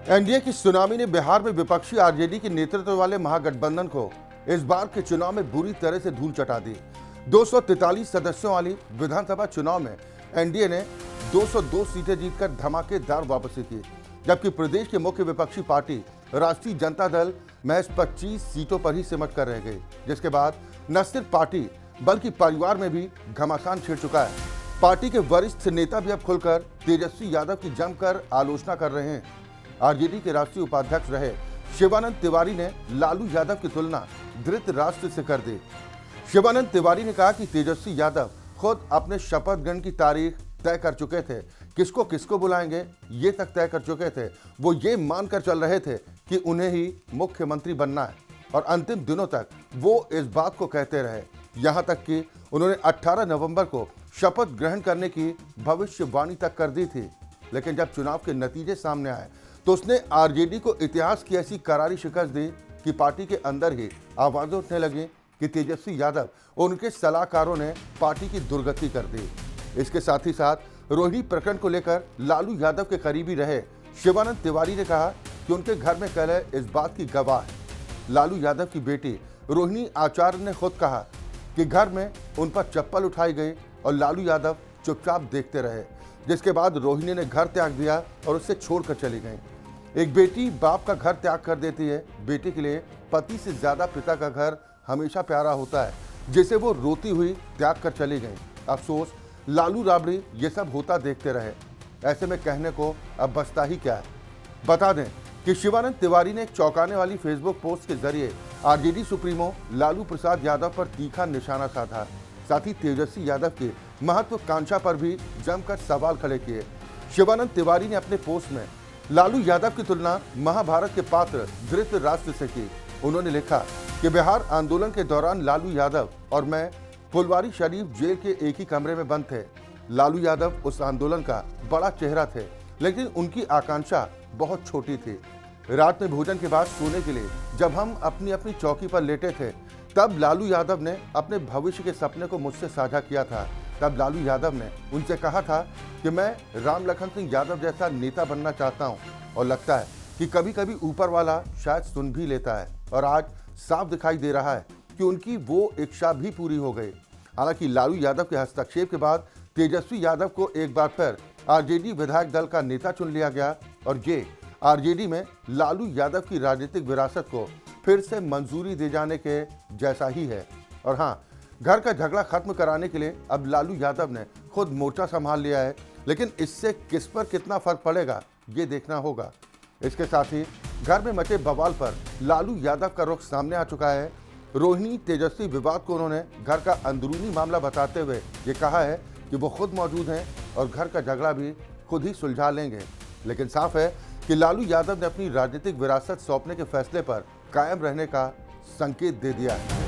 NDA की tsunami ने बिहार में विपक्षी आरजेडी के नेतृत्व वाले महागठबंधन को इस बार के चुनाव में बुरी तरह से धूल चटा दी। 243 सदस्यों वाली विधानसभा चुनाव में एनडीए ने 202 सीटें जीतकर धमाकेदार वापसी की, जबकि प्रदेश की मुख्य विपक्षी पार्टी राष्ट्रीय जनता दल महज 25 सीटों पर ही सिमट कर रह गई, जिसके बाद न सिर्फ पार्टी बल्कि परिवार में भी घमासान छिड़ चुका है। पार्टी के वरिष्ठ नेता भी अब खुलकर तेजस्वी यादव की जमकर आलोचना कर रहे हैं। आरजेडी के राष्ट्रीय उपाध्यक्ष रहे शिवानंद तिवारी ने लालू यादव की तुलना धृतराष्ट्र से कर दी। शिवानंद तिवारी ने कहा कि तेजस्वी यादव खुद अपने शपथ ग्रहण की तारीख तय कर चुके थे, किसको किसको बुलाएंगे ये तक तय कर चुके थे। वो ये मानकर चल रहे थे कि उन्हें ही मुख्यमंत्री बनना है और अंतिम दिनों तक वो इस बात को कहते रहे। यहाँ तक कि उन्होंने 18 नवंबर को शपथ ग्रहण करने की भविष्यवाणी तक कर दी थी, लेकिन जब चुनाव के नतीजे सामने आए तो उसने आरजेडी को इतिहास की ऐसी करारी शिकस्त दी कि पार्टी के अंदर ही आवाजें उठने लगी कि तेजस्वी यादव और उनके सलाहकारों ने पार्टी की दुर्गति कर दी। इसके साथ ही साथ रोहिणी प्रकरण को लेकर लालू यादव के करीबी रहे शिवानंद तिवारी ने कहा कि उनके घर में कलह इस बात की गवाह है। लालू यादव की बेटी रोहिणी आचार्य ने खुद कहा कि घर में उन पर चप्पल उठाई गई और लालू यादव चुपचाप देखते रहे, जिसके बाद रोहिणी ने घर त्याग दिया और उससे छोड़कर चली गई। एक बेटी बाप का घर त्याग कर देती है। बेटी के लिए पति से ज्यादा पिता का घर हमेशा प्यारा होता है, जिसे वो रोती हुई त्याग कर चली गई। अफसोस लालू राबड़ी ये सब होता देखते रहे। ऐसे में कहने को अब बचता ही क्या है। बता दें कि शिवानंद तिवारी ने एक चौंकाने वाली फेसबुक पोस्ट के जरिए आरजेडी सुप्रीमो लालू प्रसाद यादव पर तीखा निशाना साधा, साथ ही तेजस्वी यादव की महत्वाकांक्षा पर भी जमकर सवाल खड़े किए। शिवानंद तिवारी ने अपने पोस्ट में लालू यादव की तुलना महाभारत के पात्र धृतराष्ट्र से की। उन्होंने लिखा कि बिहार आंदोलन के दौरान लालू यादव और मैं फुलवारी शरीफ जेल के एक ही कमरे में बंद थे। लालू यादव उस आंदोलन का बड़ा चेहरा थे, लेकिन उनकी आकांक्षा बहुत छोटी थी। रात में भोजन के बाद सोने के लिए जब हम अपनी अपनी चौकी पर लेटे थे, तब लालू यादव ने अपने भविष्य के सपने को मुझसे साझा किया था। तब लालू यादव ने उनसे कहा था कि मैं राम लखन सिंह यादव जैसा नेता बनना चाहता हूं, और लगता है कि कभी कभी ऊपर वाला शायद सुन भी लेता है। और आज साफ दिखाई दे रहा है कि उनकी वो इच्छा भी पूरी हो गई। हालांकि लालू यादव के हस्तक्षेप के बाद तेजस्वी यादव को एक बार फिर आरजेडी विधायक दल का नेता चुन लिया गया, और ये आरजेडी में लालू यादव की राजनीतिक विरासत को फिर से मंजूरी दे जाने के जैसा ही है। और हाँ, घर का झगड़ा खत्म कराने के लिए अब लालू यादव ने खुद मोर्चा संभाल लिया है, लेकिन इससे किस पर कितना फर्क पड़ेगा ये देखना होगा। इसके साथ ही घर में मचे बवाल पर लालू यादव का रुख सामने आ चुका है। रोहिणी तेजस्वी विवाद को उन्होंने घर का अंदरूनी मामला बताते हुए ये कहा है कि वो खुद मौजूद हैं और घर का झगड़ा भी खुद ही सुलझा लेंगे। लेकिन साफ है कि लालू यादव ने अपनी राजनीतिक विरासत सौंपने के फैसले पर कायम रहने का संकेत दे दिया है।